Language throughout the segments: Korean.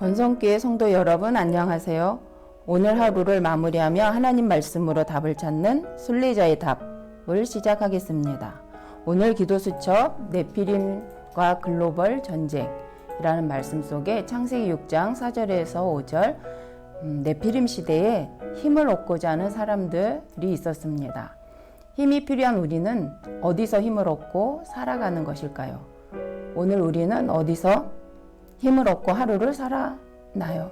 권성교회 성도 여러분 안녕하세요. 오늘 하루를 마무리하며 하나님 말씀으로 답을 찾는 순례자의 답을 시작하겠습니다. 오늘 기도 수첩 네피림과 글로벌 전쟁이라는 말씀 속에 창세기 6장 4절에서 5절 네피림 시대에 힘을 얻고자 하는 사람들이 있었습니다. 힘이 필요한 우리는 어디서 힘을 얻고 살아가는 것일까요? 오늘 우리는 어디서 힘을 얻고 하루를 살아나요?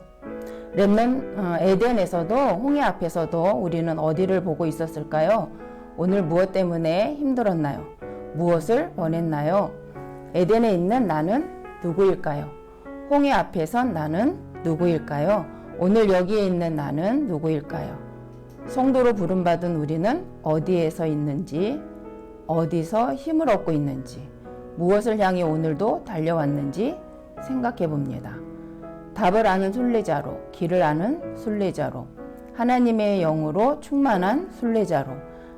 에덴에서도 홍해 앞에서도 우리는 어디를 보고 있었을까요? 오늘 무엇 때문에 힘들었나요? 무엇을 원했나요? 에덴에 있는 나는 누구일까요? 홍해 앞에선 나는 누구일까요? 오늘 여기에 있는 나는 누구일까요? 성도로 부름받은 우리는 어디에서 있는지, 어디서 힘을 얻고 있는지, 무엇을 향해 오늘도 달려왔는지 생각해 봅니다. 답을 아는 순례자로, 길을 아는 순례자로, 하나님의 영으로 충만한 순례자로,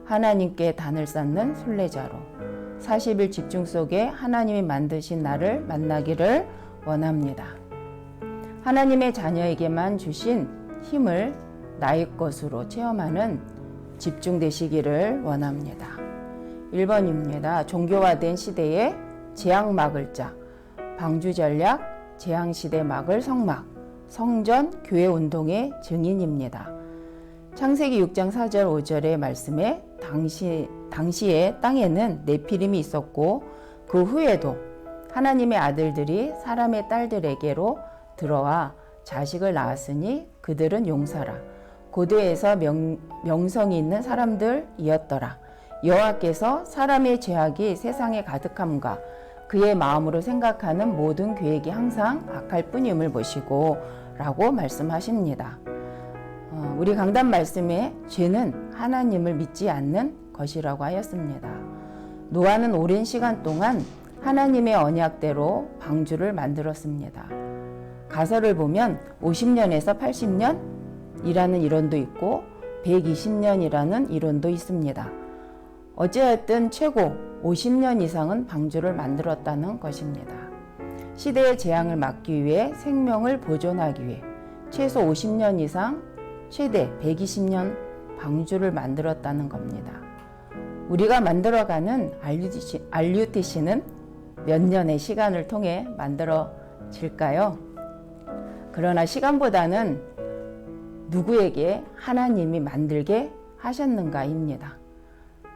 하나님께 단을 쌓는 순례자로 40일 집중 속에 하나님이 만드신 나를 만나기를 원합니다. 하나님의 자녀에게만 주신 힘을 나의 것으로 체험하는 집중되시기를 원합니다. 1번입니다. 종교화된 시대에 재앙 막을 자, 방주전략, 재앙시대 막을 성막, 성전, 교회 운동의 증인입니다. 창세기 6장 4절 5절의 말씀에 당시에 땅에는 네피림이 있었고 그 후에도 하나님의 아들들이 사람의 딸들에게로 들어와 자식을 낳았으니 그들은 용사라. 고대에서 명성이 있는 사람들이었더라. 여호와께서 사람의 죄악이 세상에 가득함과 그의 마음으로 생각하는 모든 계획이 항상 악할 뿐임을 보시고 라고 말씀하십니다. 우리 강단 말씀에 죄는 하나님을 믿지 않는 것이라고 하였습니다. 노아는 오랜 시간 동안 하나님의 언약대로 방주를 만들었습니다. 가설을 보면 50년에서 80년이라는 이론도 있고 120년이라는 이론도 있습니다. 어찌하였든 최고 50년 이상은 방주를 만들었다는 것입니다. 시대의 재앙을 막기 위해 생명을 보존하기 위해 최소 50년 이상 최대 120년 방주를 만들었다는 겁니다. 우리가 만들어가는 RUTC는 몇 년의 시간을 통해 만들어질까요? 그러나 시간보다는 누구에게 하나님이 만들게 하셨는가입니다.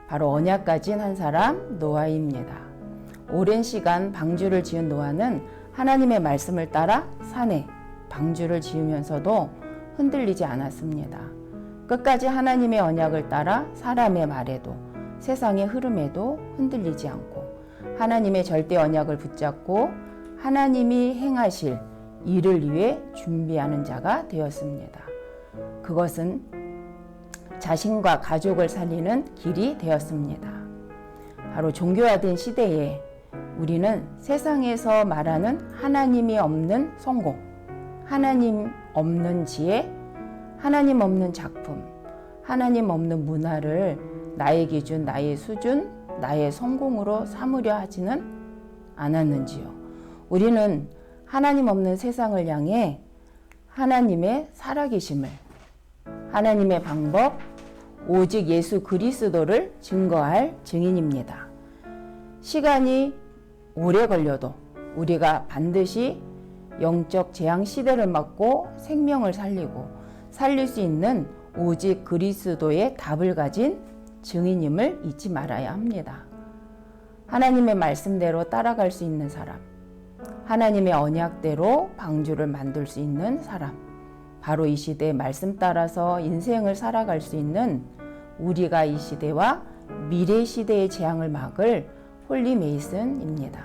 바로 언약 가진 한 사람 노아입니다. 오랜 시간 방주를 지은 노아는 하나님의 말씀을 따라 산에 방주를 지으면서도 흔들리지 않았습니다. 끝까지 하나님의 언약을 따라 사람의 말에도 세상의 흐름에도 흔들리지 않고 하나님의 절대 언약을 붙잡고 하나님이 행하실 일을 위해 준비하는 자가 되었습니다. 그것은 자신과 가족을 살리는 길이 되었습니다. 바로 종교화된 시대에 우리는 세상에서 말하는 하나님이 없는 성공, 하나님 없는 지혜, 하나님 없는 작품, 하나님 없는 문화를 나의 기준, 나의 수준, 나의 성공으로 삼으려 하지는 않았는지요. 우리는 하나님 없는 세상을 향해 하나님의 살아계심을, 하나님의 방법, 오직 예수 그리스도를 증거할 증인입니다. 시간이 오래 걸려도 우리가 반드시 영적 재앙 시대를 막고 생명을 살리고 살릴 수 있는 오직 그리스도의 답을 가진 증인임을 잊지 말아야 합니다. 하나님의 말씀대로 따라갈 수 있는 사람, 하나님의 언약대로 방주를 만들 수 있는 사람, 바로 이 시대의 말씀 따라서 인생을 살아갈 수 있는 우리가 이 시대와 미래 시대의 재앙을 막을 홀리 메이슨입니다.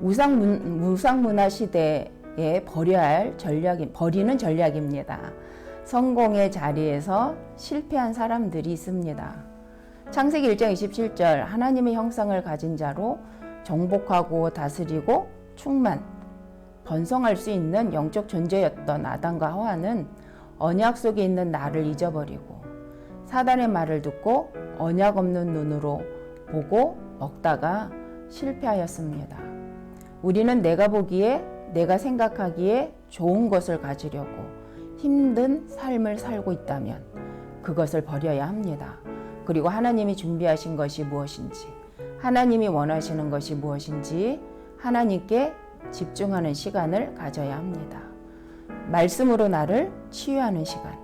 무상문화 시대에 버리는 전략입니다. 성공의 자리에서 실패한 사람들이 있습니다. 창세기 1장 27절 하나님의 형상을 가진 자로 정복하고 다스리고 번성할 수 있는 영적 존재였던 아담과 하와는 언약 속에 있는 나를 잊어버리고 사단의 말을 듣고 언약 없는 눈으로 보고 먹다가 실패하였습니다. 우리는 내가 보기에 내가 생각하기에 좋은 것을 가지려고 힘든 삶을 살고 있다면 그것을 버려야 합니다. 그리고 하나님이 준비하신 것이 무엇인지, 하나님이 원하시는 것이 무엇인지 하나님께 집중하는 시간을 가져야 합니다. 말씀으로 나를 치유하는 시간.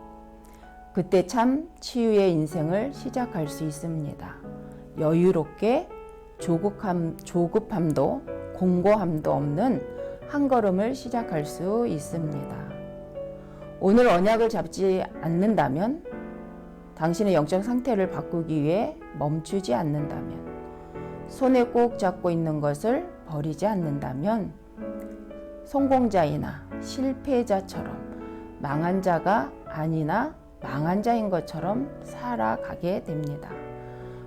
그때 참 치유의 인생을 시작할 수 있습니다. 여유롭게 조급함도 공고함도 없는 한 걸음을 시작할 수 있습니다. 오늘 언약을 잡지 않는다면, 당신의 영적 상태를 바꾸기 위해 멈추지 않는다면, 손에 꼭 잡고 있는 것을 버리지 않는다면 성공자이나 실패자처럼 망한 자가 아니나 망한 자인 것처럼 살아가게 됩니다.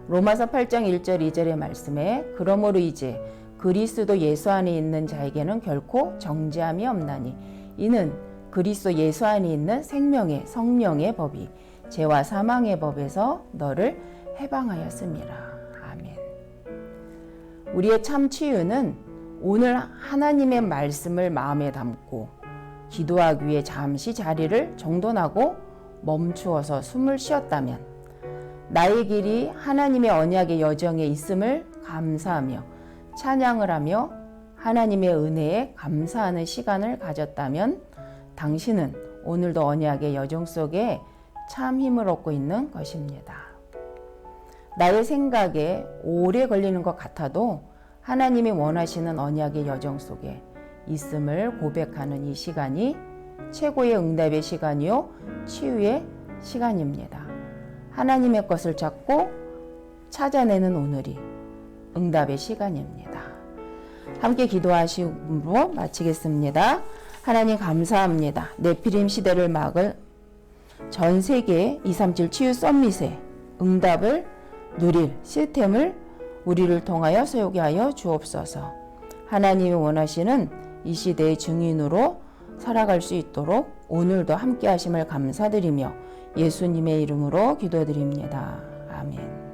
로마서 8장 1절 2절의 말씀에 그러므로 이제 그리스도 예수 안에 있는 자에게는 결코 정죄함이 없나니 이는 그리스도 예수 안에 있는 생명의 성령의 법이 죄와 사망의 법에서 너를 해방하였음이라. 아멘. 우리의 참 치유는 오늘 하나님의 말씀을 마음에 담고 기도하기 위해 잠시 자리를 정돈하고 멈추어서 숨을 쉬었다면, 나의 길이 하나님의 언약의 여정에 있음을 감사하며 찬양을 하며 하나님의 은혜에 감사하는 시간을 가졌다면 당신은 오늘도 언약의 여정 속에 참 힘을 얻고 있는 것입니다. 나의 생각에 오래 걸리는 것 같아도 하나님이 원하시는 언약의 여정 속에 있음을 고백하는 이 시간이 최고의 응답의 시간이요 치유의 시간입니다. 하나님의 것을 찾고 찾아내는 오늘이 응답의 시간입니다. 함께 기도하시므로 마치겠습니다. 하나님 감사합니다. 네피림 시대를 막을 전 세계 237 치유 서밋의 응답을 누릴 시스템을 우리를 통하여 소유하게 하여 주옵소서. 하나님이 원하시는 이 시대의 증인으로 살아갈 수 있도록 오늘도 함께 하심을 감사드리며 예수님의 이름으로 기도드립니다. 아멘.